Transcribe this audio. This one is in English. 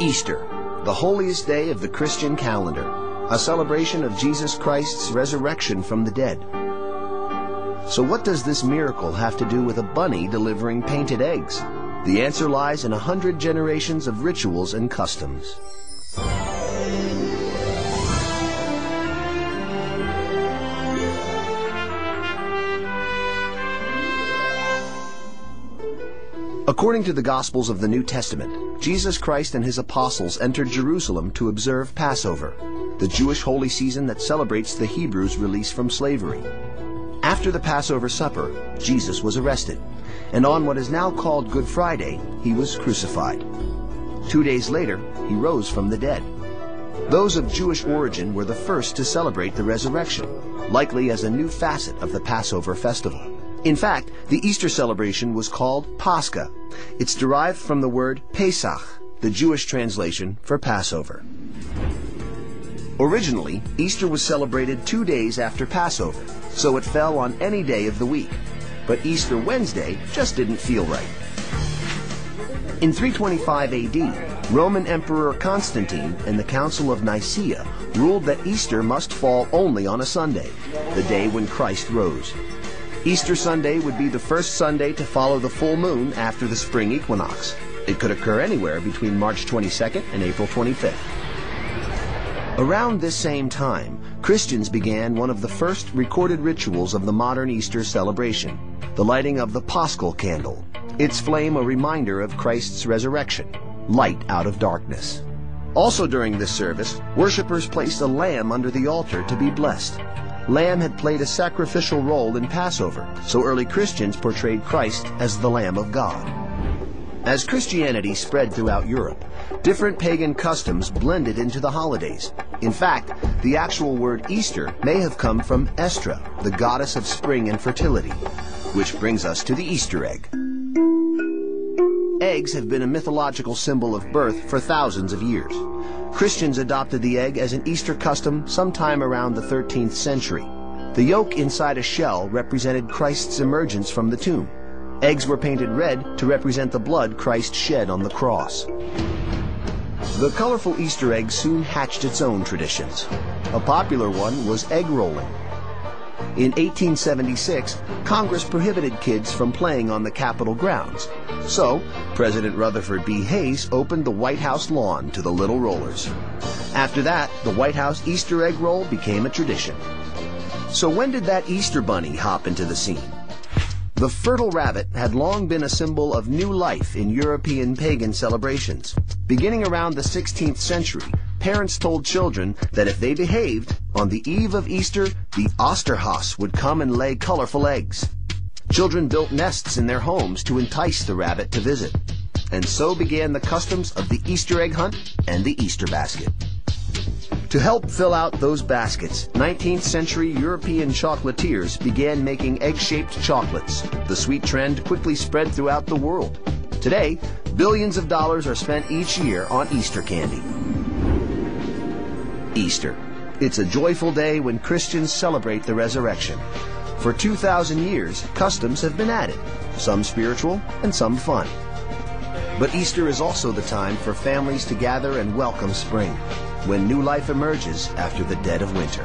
Easter, the holiest day of the Christian calendar, a celebration of Jesus Christ's resurrection from the dead. So what does this miracle have to do with a bunny delivering painted eggs? The answer lies in 100 generations of rituals and customs. According to the Gospels of the New Testament, Jesus Christ and his apostles entered Jerusalem to observe Passover, the Jewish holy season that celebrates the Hebrews' release from slavery. After the Passover supper, Jesus was arrested, and on what is now called Good Friday, he was crucified. 2 days later, he rose from the dead. Those of Jewish origin were the first to celebrate the resurrection, likely as a new facet of the Passover festival. In fact, the Easter celebration was called Pascha. It's derived from the word Pesach, the Jewish translation for Passover. Originally, Easter was celebrated 2 days after Passover, so it fell on any day of the week. But Easter Wednesday just didn't feel right. In 325 AD, Roman Emperor Constantine and the Council of Nicaea ruled that Easter must fall only on a Sunday, the day when Christ rose. Easter Sunday would be the first Sunday to follow the full moon after the spring equinox. It could occur anywhere between March 22nd and April 25th. Around this same time, Christians began one of the first recorded rituals of the modern Easter celebration, the lighting of the Paschal candle, its flame a reminder of Christ's resurrection, light out of darkness. Also during this service, worshippers placed a lamb under the altar to be blessed. Lamb had played a sacrificial role in Passover, so early Christians portrayed Christ as the Lamb of God. As Christianity spread throughout Europe, different pagan customs blended into the holidays. In fact, the actual word Easter may have come from Estra, the goddess of spring and fertility, which brings us to the Easter egg. Eggs have been a mythological symbol of birth for thousands of years. Christians adopted the egg as an Easter custom sometime around the 13th century. The yolk inside a shell represented Christ's emergence from the tomb. Eggs were painted red to represent the blood Christ shed on the cross. The colorful Easter egg soon hatched its own traditions. A popular one was egg rolling. In 1876, Congress prohibited kids from playing on the Capitol grounds. So, President Rutherford B. Hayes opened the White House lawn to the little rollers. After that, the White House Easter egg roll became a tradition. So when did that Easter bunny hop into the scene? The fertile rabbit had long been a symbol of new life in European pagan celebrations. Beginning around the 16th century, parents told children that if they behaved, on the eve of Easter, the Osterhaus would come and lay colorful eggs. Children built nests in their homes to entice the rabbit to visit. And so began the customs of the Easter egg hunt and the Easter basket. To help fill out those baskets, 19th century European chocolatiers began making egg-shaped chocolates. The sweet trend quickly spread throughout the world. Today, billions of dollars are spent each year on Easter candy. Easter. It's a joyful day when Christians celebrate the resurrection. For 2,000 years, customs have been added, some spiritual and some fun. But Easter is also the time for families to gather and welcome spring, when new life emerges after the dead of winter.